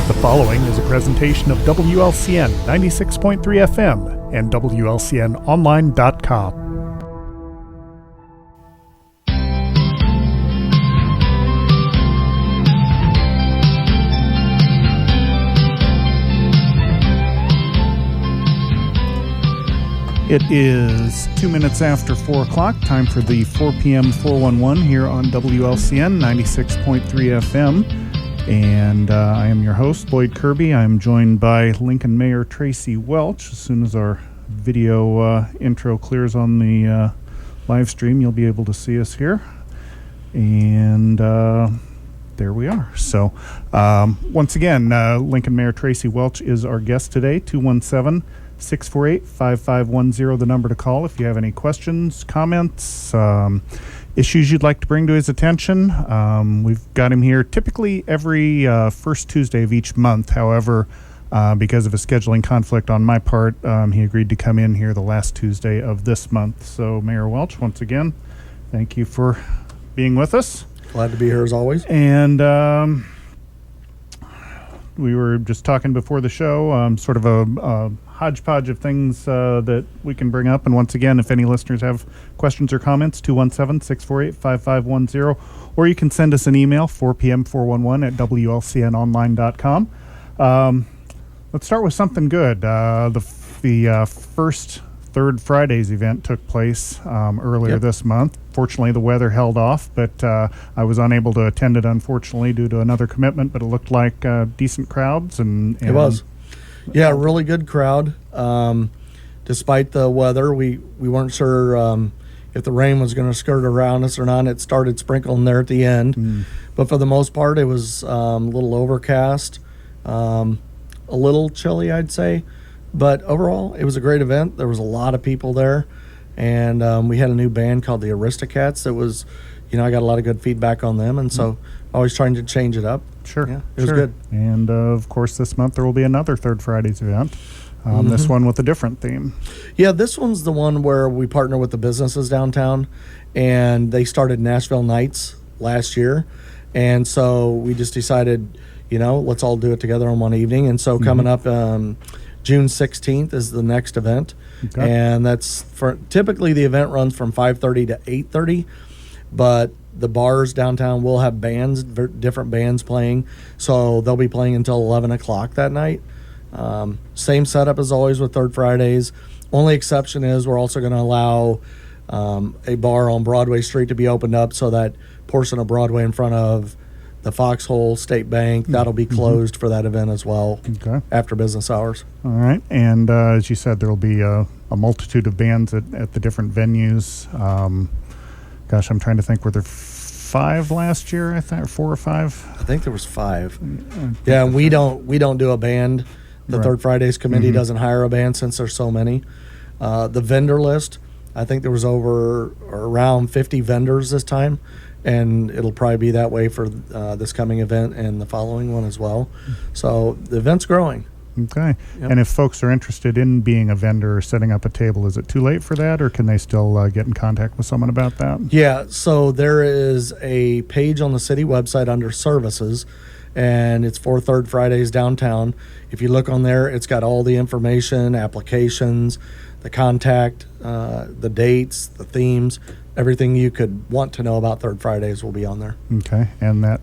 The following is a presentation of WLCN 96.3 FM and WLCNonline.com. It is 2 minutes after 4 o'clock, time for the 4 p.m. 411 here on WLCN 96.3 FM. And I am your host, Loyd Kirby. I'm joined by Lincoln Mayor Tracy Welch. As soon as our video intro clears on the live stream, you'll be able to see us here. And there we are. So once again, Lincoln Mayor Tracy Welch is our guest today, 217-648-5510, the number to call if you have any questions, comments, issues you'd like to bring to his attention. We've got him here typically every first Tuesday of each month. However, because of a scheduling conflict on my part, he agreed to come in here the last Tuesday of this month. So Mayor Welch, once again, thank you for being with us. Glad to be here as always. And we were just talking before the show, sort of a hodgepodge of things that we can bring up. And once again, if any listeners have questions or comments, 217-648-5510, or you can send us an email, 4pm411 at WLCNonline.com. Let's start with something good. The first Third Fridays event took place earlier this month. Fortunately, the weather held off, but I was unable to attend it, unfortunately, due to another commitment, but it looked like decent crowds. And it was. Yeah, really good crowd. Despite the weather, we weren't sure if the rain was going to skirt around us or not. It started sprinkling there at the end. But for the most part, it was a little overcast, a little chilly, I'd say. But overall, it was a great event. There was a lot of people there. And we had a new band called the Aristocats that was, I got a lot of good feedback on them. And so always trying to change it up. Sure. Yeah, it was good. And, of course, this month there will be another Third Fridays event, this one with a different theme. Yeah, this one's the one where we partner with the businesses downtown, and they started Nashville Nights last year. And so we just decided, let's all do it together on one evening. And so coming up June 16th is the next event. Okay. And that's typically the event runs from 5:30 to 8:30, but the bars downtown will have bands, different bands playing, so they'll be playing until 11 o'clock that night. Same setup as always with Third Fridays. Only exception is we're also going to allow a bar on Broadway Street to be opened up, so that portion of Broadway in front of the Foxhole State Bank, that'll be closed for that event as well after business hours. All right. And as you said, there will be a multitude of bands at the different venues. Gosh, I'm trying to think. Were there 5 last year? I think, or 4 or 5. I think there was 5. Yeah, and we don't do a band. The Third Fridays committee doesn't hire a band since there's so many. The vendor list, I think there was around 50 vendors this time, and it'll probably be that way for this coming event and the following one as well. So the event's growing. Okay. Yep. And if folks are interested in being a vendor or setting up a table, is it too late for that, or can they still get in contact with someone about that? Yeah, so there is a page on the city website under services, and it's for Third Fridays downtown. If you look on there, it's got all the information, applications, the contact, the dates, the themes, everything you could want to know about Third Fridays will be on there. Okay. And that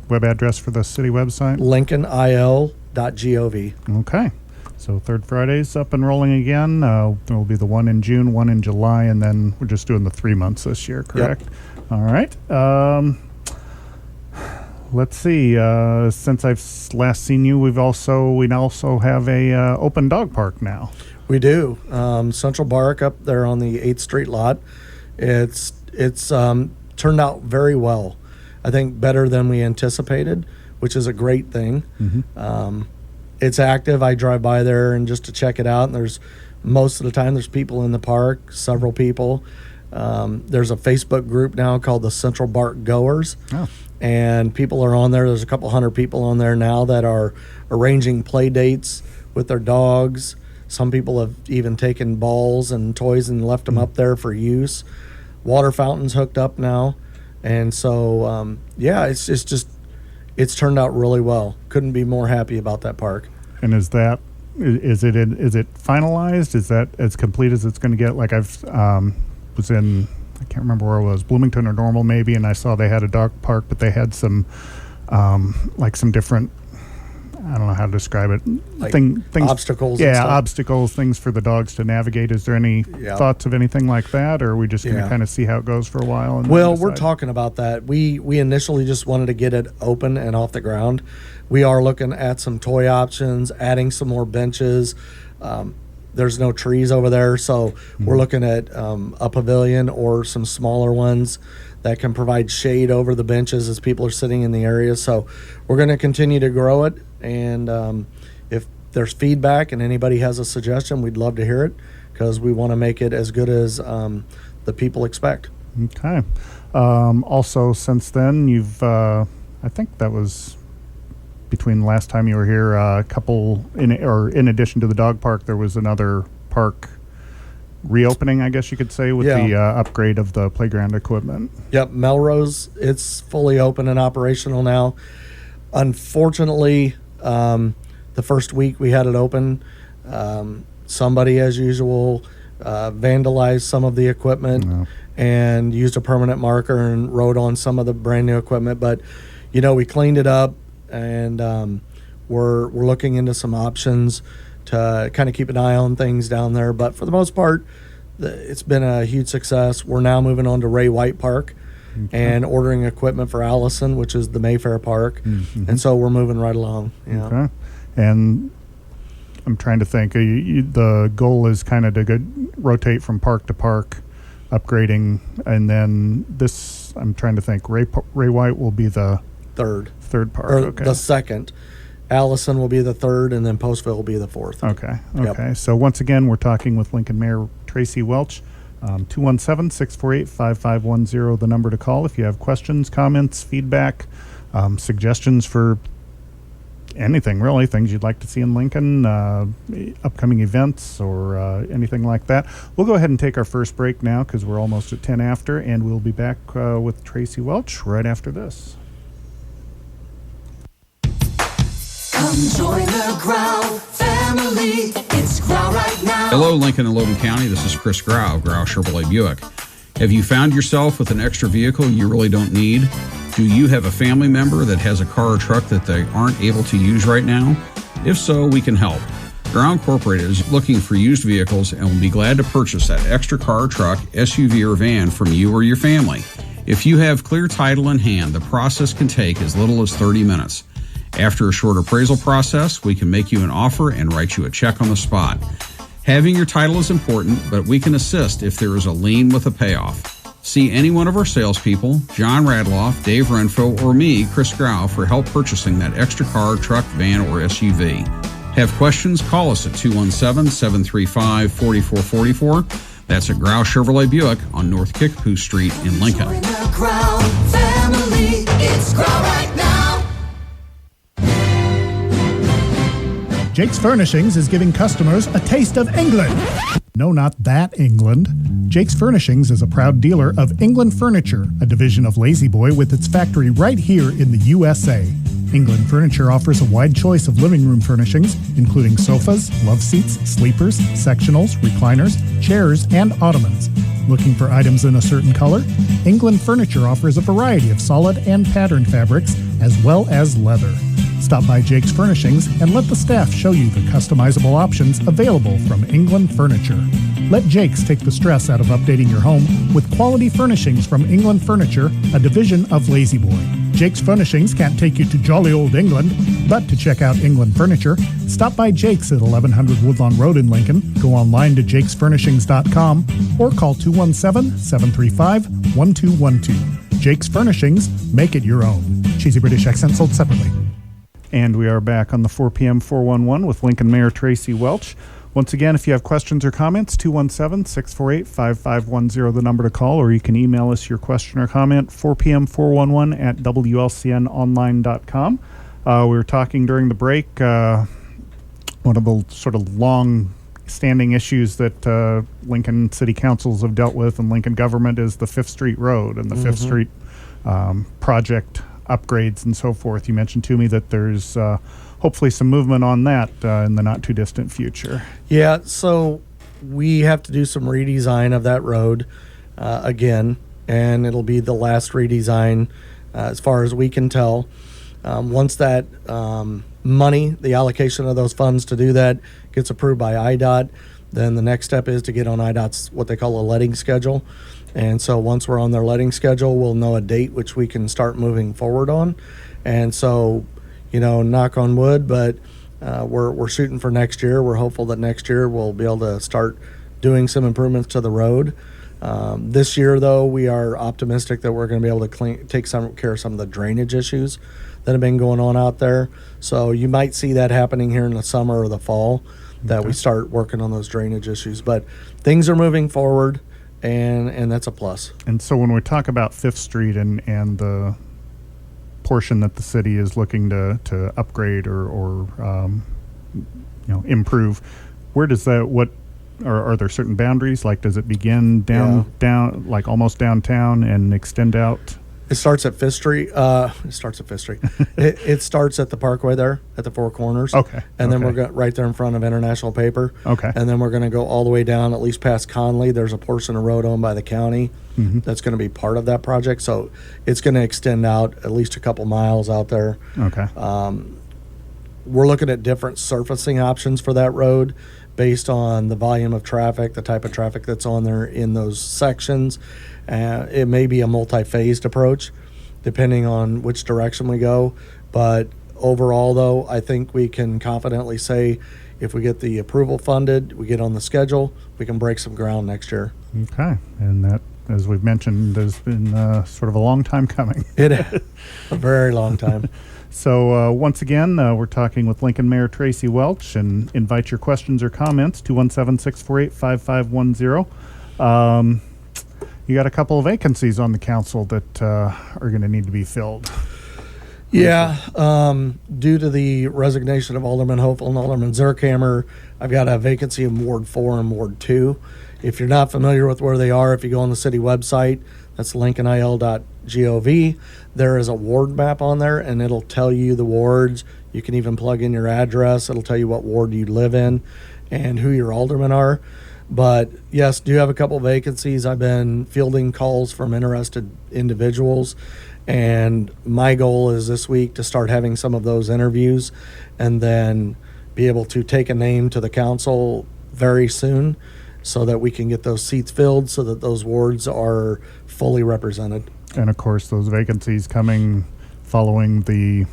web address for the city website? LincolnIL.gov. Okay. So Third Friday's up and rolling again. There will be the one in June, one in July, and then we're just doing the 3 months this year, correct? Yep. All right. Let's see. Since I've last seen you, we now also have a open dog park now. We do. Central Bark up there on the 8th Street lot. It's turned out very well. I think better than we anticipated, which is a great thing. It's active. I drive by there and just to check it out, and there's most of the time there's people in the park, several people. There's a Facebook group now called the Central Bark Goers, and people are on there. There's a couple hundred people on there now that are arranging play dates with their dogs. Some people have even taken balls and toys and left them up there for use. Water fountains hooked up now, and so it's just it's turned out really well. Couldn't be more happy about that park. And is it finalized? Is that as complete as it's going to get? Like was in, I can't remember where it was, Bloomington or Normal maybe, and I saw they had a dog park, but they had some like some different, I don't know how to describe it. Like things, obstacles. Yeah, and stuff. obstacles, things for the dogs to navigate. Is there any thoughts of anything like that, or are we just going to kind of see how it goes for a while? And well, we're talking about that. We initially just wanted to get it open and off the ground. We are looking at some toy options, adding some more benches. There's no trees over there, so we're looking at a pavilion or some smaller ones that can provide shade over the benches as people are sitting in the area. So we're going to continue to grow it, and if there's feedback and anybody has a suggestion, we'd love to hear it, because we want to make it as good as the people expect. Okay. Also, since then, you've I think that was between the last time you were here, a couple in addition to the dog park, there was another park reopening, I guess you could say, with the upgrade of the playground equipment. Yep, Melrose, it's fully open and operational now. Unfortunately, the first week we had it open, somebody, as usual, vandalized some of the equipment and used a permanent marker and wrote on some of the brand new equipment. But, we cleaned it up, and we're looking into some options to kind of keep an eye on things down there. But for the most part, it's been a huge success. We're now moving on to Ray White Park and ordering equipment for Allison, which is the Mayfair Park. And so we're moving right along. Okay. And I'm trying to think. The goal is kind of to rotate from park to park, upgrading. And then this, I'm trying to think, Ray White will be the third park. Or okay. The second. Allison will be the third, and then Postville will be the fourth. Okay. Yep. So once again, we're talking with Lincoln Mayor Tracy Welch. 217-648-5510, the number to call if you have questions, comments, feedback, suggestions for anything, really, things you'd like to see in Lincoln, upcoming events, or anything like that. We'll go ahead and take our first break now, because we're almost at 10 after, and we'll be back with Tracy Welch right after this. Come join the Grau family. It's Grau right now. Hello, Lincoln and Logan County. This is Chris Grau, Grau Chevrolet Buick. Have you found yourself with an extra vehicle you really don't need? Do you have a family member that has a car or truck that they aren't able to use right now? If so, we can help. Grau Incorporated is looking for used vehicles and will be glad to purchase that extra car or truck, SUV, or van from you or your family. If you have clear title in hand, the process can take as little as 30 minutes. After a short appraisal process, we can make you an offer and write you a check on the spot. Having your title is important, but we can assist if there is a lien with a payoff. See any one of our salespeople, John Radloff, Dave Renfro, or me, Chris Grau, for help purchasing that extra car, truck, van, or SUV. Have questions? Call us at 217-735-4444. That's at Grau Chevrolet Buick on North Kickapoo Street in Lincoln. Join the Grau family. It's Grau right now. Jake's Furnishings is giving customers a taste of England. No, not that England. Jake's Furnishings is a proud dealer of England Furniture, a division of Lazy Boy with its factory right here in the USA. England Furniture offers a wide choice of living room furnishings, including sofas, love seats, sleepers, sectionals, recliners, chairs, and ottomans. Looking for items in a certain color? England Furniture offers a variety of solid and patterned fabrics, as well as leather. Stop by Jake's Furnishings and let the staff show you the customizable options available from England Furniture. Let Jake's take the stress out of updating your home with quality furnishings from England Furniture, a division of Lazy Boy. Jake's Furnishings can't take you to jolly old England, but to check out England Furniture, stop by Jake's at 1100 Woodlawn Road in Lincoln, go online to jakesfurnishings.com, or call 217-735-1212. Jake's Furnishings, make it your own. Cheesy British accent sold separately. And we are back on the 4 p.m. 411 with Lincoln Mayor Tracy Welch. Once again, if you have questions or comments, 217-648-5510, the number to call, or you can email us your question or comment, 4pm411 at WLCNonline.com. We were talking during the break, one of the sort of long-standing issues that Lincoln City Councils have dealt with and Lincoln government is the 5th Street Road and the 5th Street project upgrades and so forth. You mentioned to me that there's hopefully some movement on that in the not too distant future. Yeah, so we have to do some redesign of that road again, and it'll be the last redesign as far as we can tell. Once that money, the allocation of those funds to do that gets approved by IDOT, then the next step is to get on IDOT's what they call a letting schedule. And so once we're on their letting schedule, we'll know a date which we can start moving forward on. And so, knock on wood, but we're shooting for next year. We're hopeful that next year we'll be able to start doing some improvements to the road. This year, though, we are optimistic that we're going to be able to take care of some of the drainage issues that have been going on out there. So you might see that happening here in the summer or the fall, that we start working on those drainage issues. But things are moving forward, and that's a plus. And so when we talk about Fifth Street and the portion that the city is looking to upgrade or improve, where does that, what are there certain boundaries? Like, does it begin down like almost downtown and extend out? It starts at Fifth Street. It starts at the Parkway there at the Four Corners. Okay. And then we're right there in front of International Paper. Okay. And then we're going to go all the way down, at least past Conley. There's a portion of road owned by the county that's going to be part of that project. So it's going to extend out at least a couple miles out there. Okay. We're looking at different surfacing options for that road based on the volume of traffic, the type of traffic that's on there in those sections. It may be a multi-phased approach depending on which direction we go. But overall, though, I think we can confidently say if we get the approval funded, we get on the schedule, we can break some ground next year. Okay. And that, as we've mentioned, has been sort of a long time coming. It is a very long time. So once again, we're talking with Lincoln Mayor Tracy Welch, and invite your questions or comments, 217-648-5510. You got a couple of vacancies on the council that are going to need to be filled. Yeah, due to the resignation of Alderman Hopeful and Alderman Zerkhammer, I've got a vacancy in Ward 4 and Ward 2. If you're not familiar with where they are, if you go on the city website, that's lincolnil.gov, there is a ward map on there, and it'll tell you the wards. You can even plug in your address. It'll tell you what ward you live in and who your aldermen are. But yes, do have a couple vacancies. I've been fielding calls from interested individuals, and my goal is this week to start having some of those interviews and then be able to take a name to the council very soon so that we can get those seats filled so that those wards are fully represented. And of course, those vacancies coming following the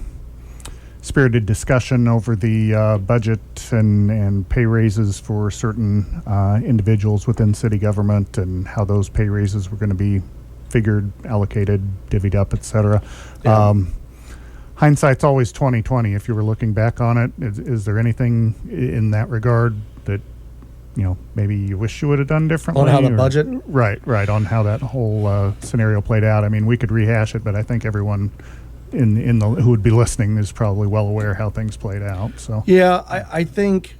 spirited discussion over the budget and pay raises for certain individuals within city government and how those pay raises were going to be figured, allocated, divvied up, etc. Yeah. Hindsight's always 20/20. If you were looking back on it, is there anything in that regard that maybe you wish you would have done differently? On how the budget? Right, on how that whole scenario played out. I mean, we could rehash it, but I think everyone in the who would be listening is probably well aware how things played out. So yeah, I think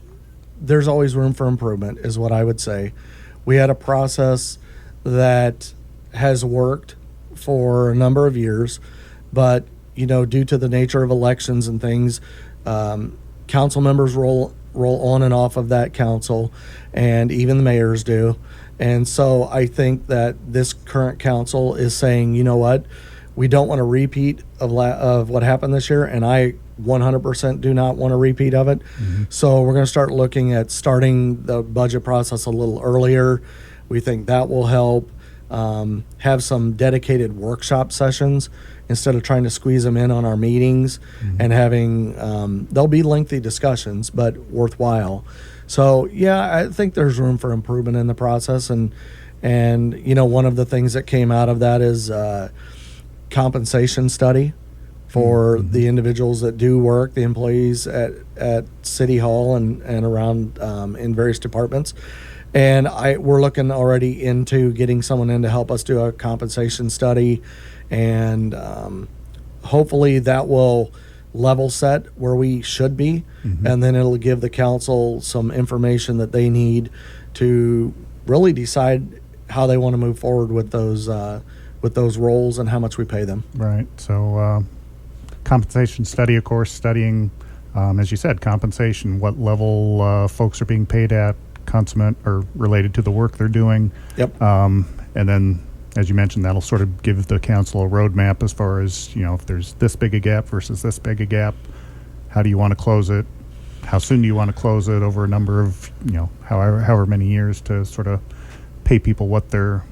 there's always room for improvement is what I would say. We had a process that has worked for a number of years, but due to the nature of elections and things, council members roll on and off of that council, and even the mayors do. And so I think that this current council is saying, you know what, we don't want a repeat of what happened this year, and I 100% do not want a repeat of it. So we're going to start looking at starting the budget process a little earlier. We think that will help. Have some dedicated workshop sessions instead of trying to squeeze them in on our meetings and having they'll be lengthy discussions but worthwhile. So yeah, I think there's room for improvement in the process, and one of the things that came out of that is compensation study for the individuals that do work, the employees at City Hall and around in various departments. And we're looking already into getting someone in to help us do a compensation study, and hopefully that will level set where we should be, and then it'll give the council some information that they need to really decide how they want to move forward with those roles and how much we pay them. right. So compensation study, of course, studying, as you said, compensation, what level folks are being paid at, consummate or related to the work they're doing. Yep. And then, as you mentioned, that'll sort of give the council a roadmap as far as, if there's this big a gap versus this big a gap, how do you want to close it? How soon do you want to close it over a number of, however many years to sort of pay people what their,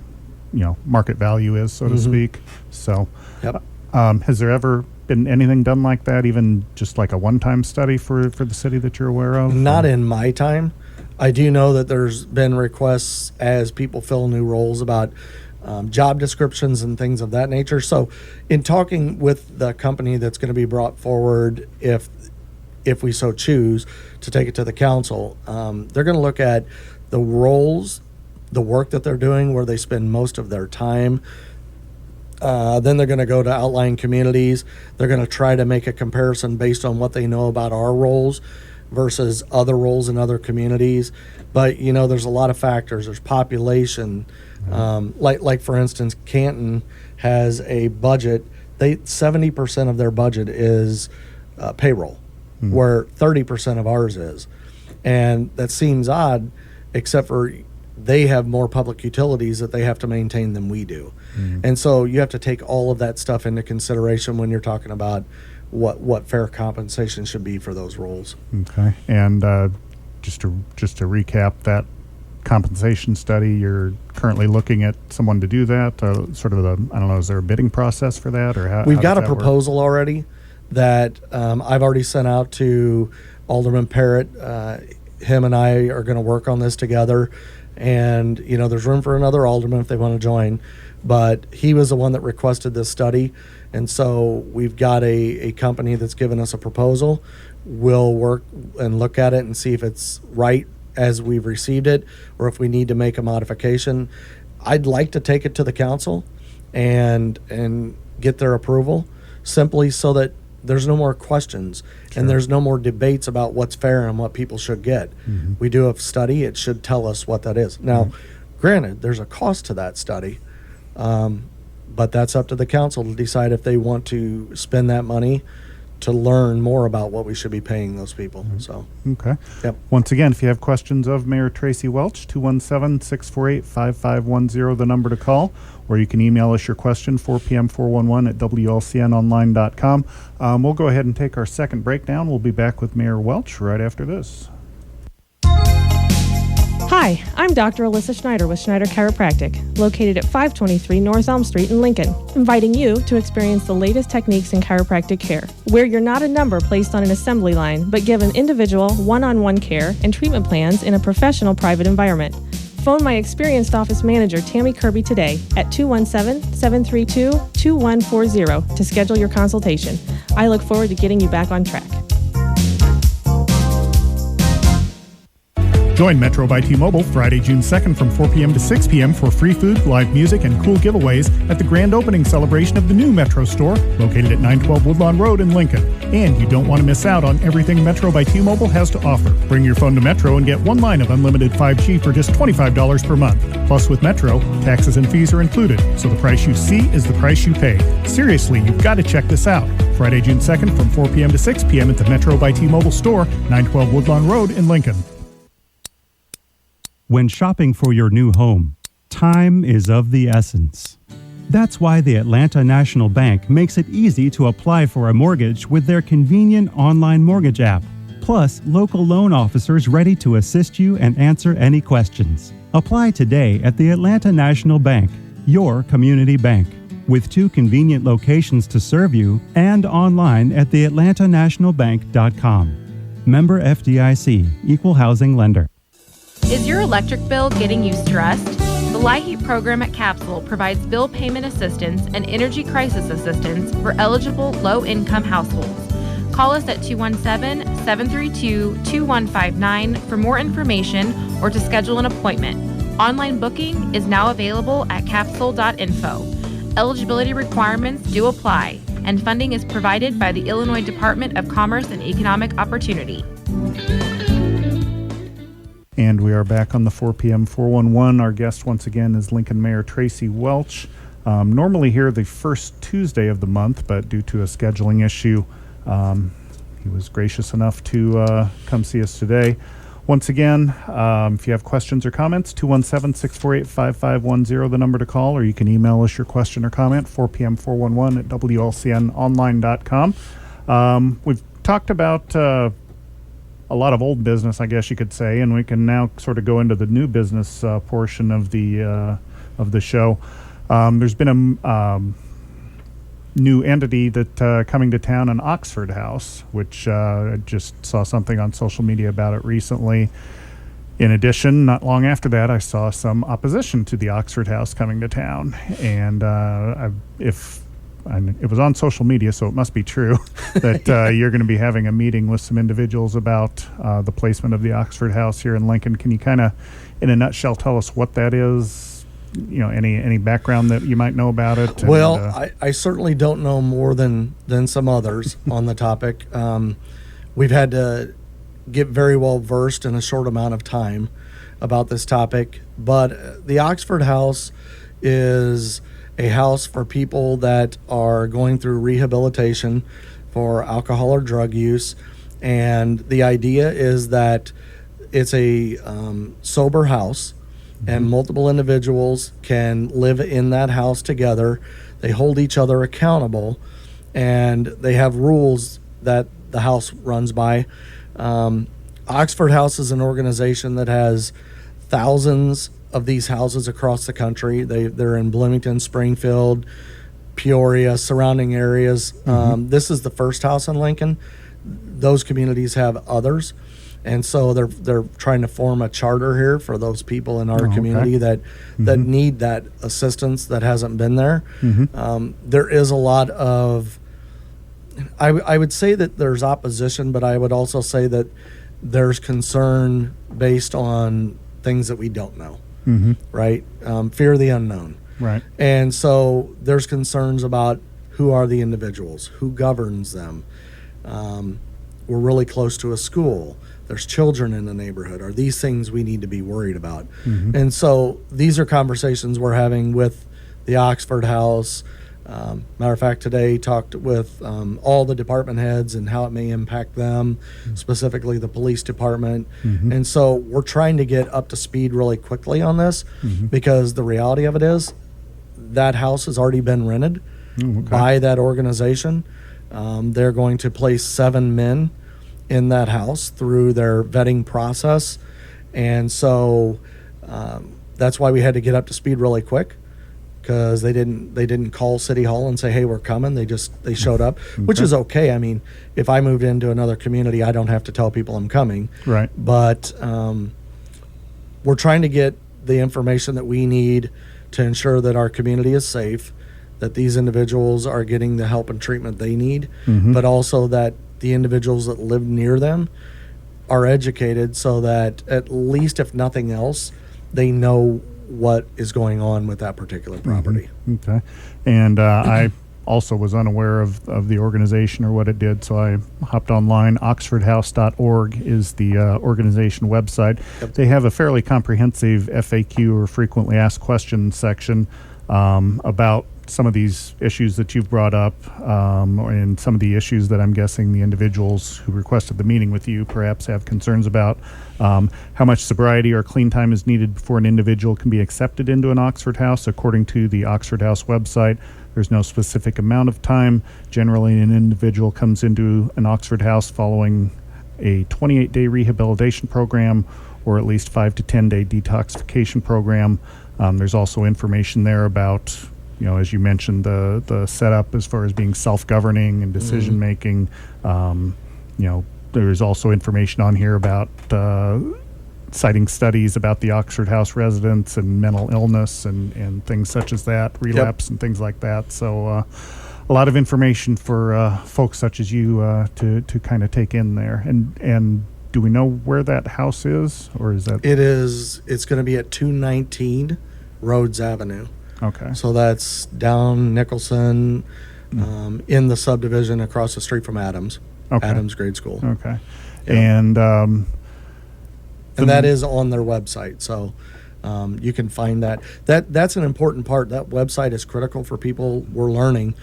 market value is, so to speak. So, Yep. Has there ever been anything done like that, even just like a one-time study for the city that you're aware of? Not in my time. I do know that there's been requests as people fill new roles about job descriptions and things of that nature. So in talking with the company that's going to be brought forward, if we so choose to take it to the council, they're going to look at the roles, the work that they're doing, where they spend most of their time. Then they're going to go to outlying communities. They're going to try to make a comparison based on what they know about our roles versus other roles in other communities. But, there's a lot of factors. There's population. Like for instance, Canton has a budget. 70% of their budget is payroll, where 30% of ours is. And that seems odd, except for they have more public utilities that they have to maintain than we do. And so you have to take all of that stuff into consideration when you're talking about what fair compensation should be for those roles. Okay. And just to recap, that compensation study, you're currently looking at someone to do that, sort of is there a bidding process for that, or how? We've how got a does that proposal work? already that I've already sent out to Alderman Parrott. Him and I are going to work on this together, and there's room for another alderman if they want to join, but he was the one that requested this study, and so we've got a company that's given us a proposal. We'll work and look at it and see if it's right as we've received it, or if we need to make a modification. I'd like to take it to the council and get their approval, simply so that there's no more questions and there's no more debates about what's fair and what people should get. We do a study, it should tell us what that is. Now, granted, there's a cost to that study, but that's up to the council to decide if they want to spend that money to learn more about what we should be paying those people. So, okay. Yep. Once again, if you have questions of Mayor Tracy Welch, 217-648-5510, the number to call, or you can email us your question, 4pm411 at WLCNonline.com. We'll go ahead and take our second breakdown. We'll be back with Mayor Welch right after this. Hi, I'm Dr. Alyssa Schneider with Schneider Chiropractic, located at 523 North Elm Street in Lincoln, inviting you to experience the latest techniques in chiropractic care, where you're not a number placed on an assembly line, but given individual, one-on-one care and treatment plans in a professional private environment. Phone my experienced office manager, Tammy Kirby, today at 217-732-2140 to schedule your consultation. I look forward to getting you back on track. Join Metro by T-Mobile Friday, June 2nd from 4 p.m. to 6 p.m. for free food, live music, and cool giveaways at the grand opening celebration of the new Metro store located at 912 Woodlawn Road in Lincoln. And you don't want to miss out on everything Metro by T-Mobile has to offer. Bring your phone to Metro and get one line of unlimited 5G for just $25 per month. Plus, with Metro, taxes and fees are included, so the price you see is the price you pay. Seriously, you've got to check this out. Friday, June 2nd from 4 p.m. to 6 p.m. at the Metro by T-Mobile store, 912 Woodlawn Road in Lincoln. When shopping for your new home, time is of the essence. That's why the Atlanta National Bank makes it easy to apply for a mortgage with their convenient online mortgage app. Plus, local loan officers ready to assist you and answer any questions. Apply today at the Atlanta National Bank, your community bank, with 2 convenient locations to serve you and online at theatlantanationalbank.com. Member FDIC, Equal Housing Lender. Is your electric bill getting you stressed? The LIHEAP program at Capsule provides bill payment assistance and energy crisis assistance for eligible low-income households. Call us at 217-732-2159 for more information or to schedule an appointment. Online booking is now available at capsule.info. Eligibility requirements do apply, and funding is provided by the Illinois Department of Commerce and Economic Opportunity. And we are back on the 4 p.m. 411. Our guest once again is Lincoln Mayor Tracy Welch. normally here the first Tuesday of the month, but due to a scheduling issue, he was gracious enough to come see us today. Once again, if you have questions or comments, 217-648-5510, the number to call, or you can email us your question or comment, 4pm411 at WLCNonline.com. We've talked about a lot of old business, I guess you could say, and we can now sort of go into the new business portion of the show. There's been a new entity that coming to town, an Oxford House, which I just saw something on social media about it recently. In addition, not long after that, I saw some opposition to the Oxford House coming to town, and it was on social media, so it must be true that you're going to be having a meeting with some individuals about the placement of the Oxford House here in Lincoln. Can you kind of, in a nutshell, tell us what that is? Any background that you might know about it? Well, I certainly don't know more than some others on the topic. We've had to get very well versed in a short amount of time about this topic, but the Oxford House is a house for people that are going through rehabilitation for alcohol or drug use, and the idea is that it's a sober house, and multiple individuals can live in that house together. They hold each other accountable, and they have rules that the house runs by. Oxford House is an organization that has thousands of these houses across the country. They're in Bloomington, Springfield, Peoria, surrounding areas. This is the first house in Lincoln. Those communities have others. And so they're trying to form a charter here for those people in our community that need that assistance that hasn't been there. There is a lot of, I would say that there's opposition, but I would also say that there's concern based on things that we don't know, right? Fear of the unknown. Right. And so there's concerns about who are the individuals, who governs them. We're really close to a school. There's children in the neighborhood. Are these things we need to be worried about? And so these are conversations we're having with the Oxford House. Matter of fact, today talked with all the department heads and how it may impact them, specifically the police department. And so we're trying to get up to speed really quickly on this because the reality of it is that house has already been rented by that organization. They're going to place 7 men in that house through their vetting process, and so that's why we had to get up to speed really quick, because they didn't call City Hall and say, hey, we're coming. They showed up, which is okay. I mean, if I moved into another community, I don't have to tell people I'm coming, right? But we're trying to get the information that we need to ensure that our community is safe, that these individuals are getting the help and treatment they need, but also that the individuals that live near them are educated so that at least, if nothing else, they know what is going on with that particular property. Okay. And I also was unaware of the organization or what it did, so I hopped online. oxfordhouse.org is the organization website. They have a fairly comprehensive FAQ, or frequently asked questions section, about some of these issues that you've brought up, and some of the issues that I'm guessing the individuals who requested the meeting with you perhaps have concerns about. How much sobriety or clean time is needed before an individual can be accepted into an Oxford House. According to the Oxford House website, there's no specific amount of time. Generally, an individual comes into an Oxford House following a 28-day rehabilitation program, or at least 5 to 10-day detoxification program. There's also information there about, as you mentioned, the setup as far as being self-governing and decision-making. There's also information on here about citing studies about the Oxford House residents and mental illness and things such as that, relapse and things like that. So a lot of information for folks such as you to kind of take in there. And do we know where that house is, or is that? It's going to be at 219 Rhodes Avenue. Okay. So that's down Nicholson, in the subdivision across the street from Adams. Okay. Adams Grade School. Okay. Yeah. And that is on their website. So You can find that. That's an important part. That website is critical for people. We're learning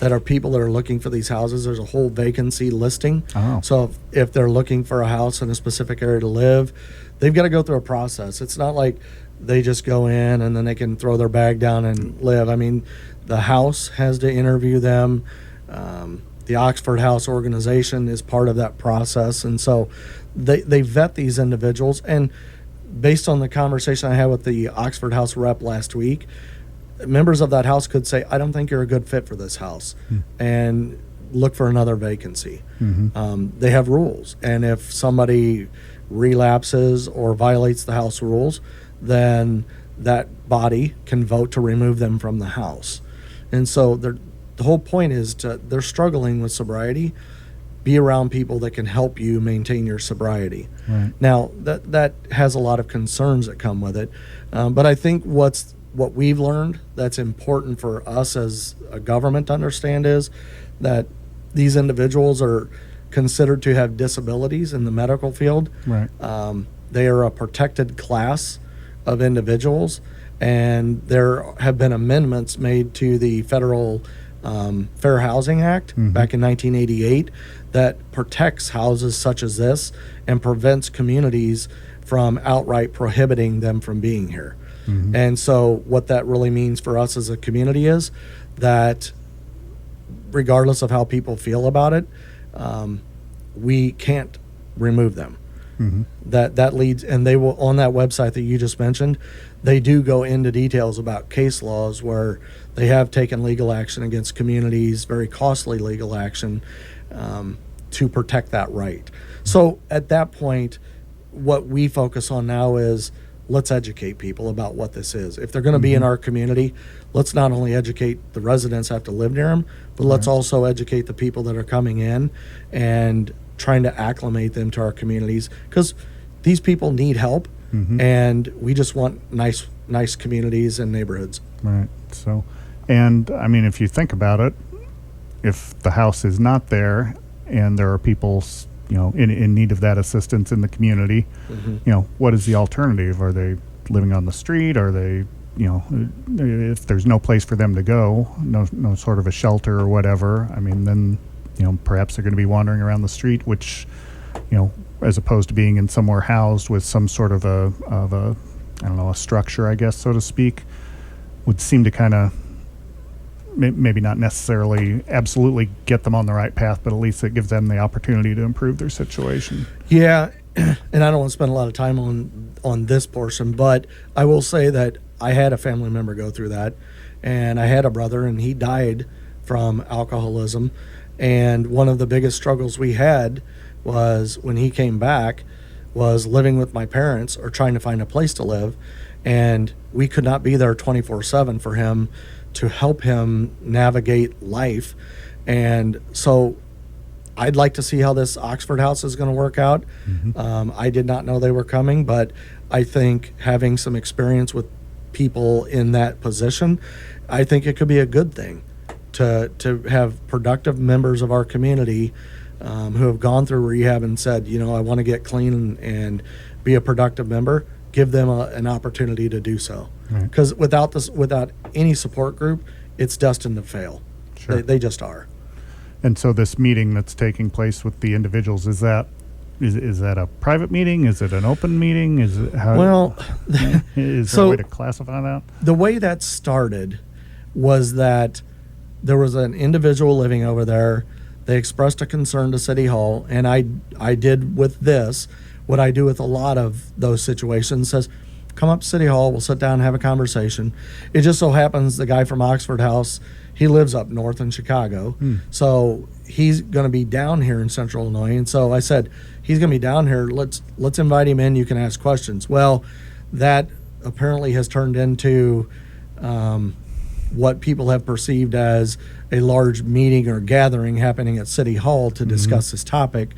that are people that are looking for these houses. There's a whole vacancy listing. Oh. So if they're looking for a house in a specific area to live, they've got to go through a process. It's not like they just go in and then they can throw their bag down and live. I mean, the house has to interview them. The Oxford House organization is part of that process. And so they vet these individuals. And based on the conversation I had with the Oxford House rep last week, members of that house could say, I don't think you're a good fit for this house, and look for another vacancy. They have rules. And if somebody relapses or violates the house rules, then that body can vote to remove them from the house. And so the whole point is they're struggling with sobriety. Be around people that can help you maintain your sobriety. Right. Now, that has a lot of concerns that come with it. But I think what we've learned that's important for us as a government to understand is that these individuals are considered to have disabilities in the medical field. Right. They are a protected class of individuals, and there have been amendments made to the federal Fair Housing Act back in 1988 that protects houses such as this and prevents communities from outright prohibiting them from being here. And so what that really means for us as a community is that regardless of how people feel about it, we can't remove them. That leads, and they will, on that website that you just mentioned, they do go into details about case laws where they have taken legal action against communities, very costly legal action, to protect that right. So at that point, what we focus on now is let's educate people about what this is. If they're going to be in our community, let's not only educate the residents that have to live near them, but let's also educate the people that are coming in and trying to acclimate them to our communities, because these people need help, and we just want nice communities and neighborhoods. Right. So, and I mean, if you think about it, if the house is not there and there are people, in need of that assistance in the community, what is the alternative? Are they living on the street? Are they, if there's no place for them to go, no sort of a shelter or whatever, I mean, then, perhaps they're going to be wandering around the street, which, as opposed to being in somewhere housed with some sort of a I don't know, a structure, I guess, so to speak, would seem to kind of maybe not necessarily absolutely get them on the right path, but at least it gives them the opportunity to improve their situation. Yeah, and I don't want to spend a lot of time on this portion, but I will say that I had a family member go through that, and I had a brother, and he died from alcoholism. And one of the biggest struggles we had was when he came back was living with my parents or trying to find a place to live, and we could not be there 24/7 for him to help him navigate life. And so I'd like to see how this Oxford House is going to work out. I did not know they were coming, but I think having some experience with people in that position, I think it could be a good thing to have productive members of our community who have gone through rehab and said, I want to get clean and be a productive member. Give them an opportunity to do so. Because without any support group, it's destined to fail. Sure. They just are. And so this meeting that's taking place with the individuals, is that a private meeting? Is it an open meeting? Is it how? Well, is there a way to classify that? The way that started was that there was an individual living over there. They expressed a concern to City Hall, and I did with this what I do with a lot of those situations, says, come up to City Hall, we'll sit down and have a conversation. It just so happens the guy from Oxford House, he lives up north in Chicago, so he's going to be down here in Central Illinois. And so I said, he's going to be down here, let's invite him in, you can ask questions. Well, that apparently has turned into what people have perceived as a large meeting or gathering happening at City Hall to discuss this topic.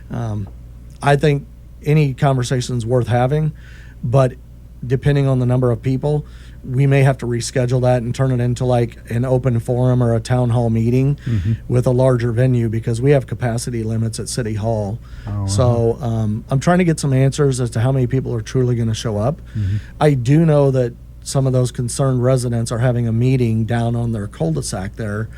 I think any conversation is worth having, but depending on the number of people, we may have to reschedule that and turn it into like an open forum or a town hall meeting with a larger venue, because we have capacity limits at City Hall. So I'm trying to get some answers as to how many people are truly going to show up. I do know that some of those concerned residents are having a meeting down on their cul-de-sac there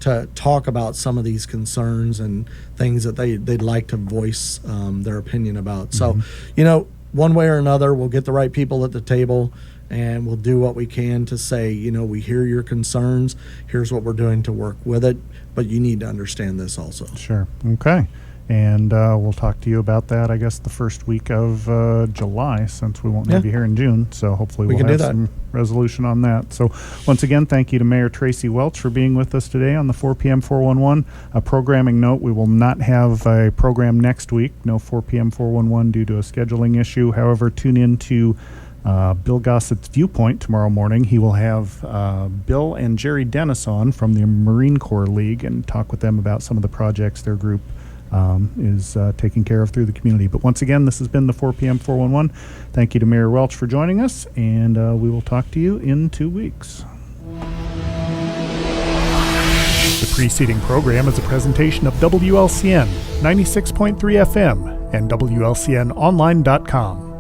to talk about some of these concerns and things that they'd like to voice their opinion about. So, you know, one way or another, we'll get the right people at the table, and we'll do what we can to say, you know, we hear your concerns. Here's what we're doing to work with it. But you need to understand this also. Sure. Okay. And we'll talk to you about that, I guess, the first week of July, since we won't have you here in June. So hopefully we'll have some resolution on that. So once again, thank you to Mayor Tracy Welch for being with us today on the 4 p.m. 411. A programming note, we will not have a program next week. No 4 p.m. 411 due to a scheduling issue. However, tune in to Bill Gossett's Viewpoint tomorrow morning. He will have Bill and Jerry Dennis on from the Marine Corps League and talk with them about some of the projects their group is taking care of through the community. But once again, this has been the 4 p.m. 411. Thank you to Mayor Welch for joining us, and we will talk to you in 2 weeks. The preceding program is a presentation of WLCN 96.3 FM and WLCNonline.com.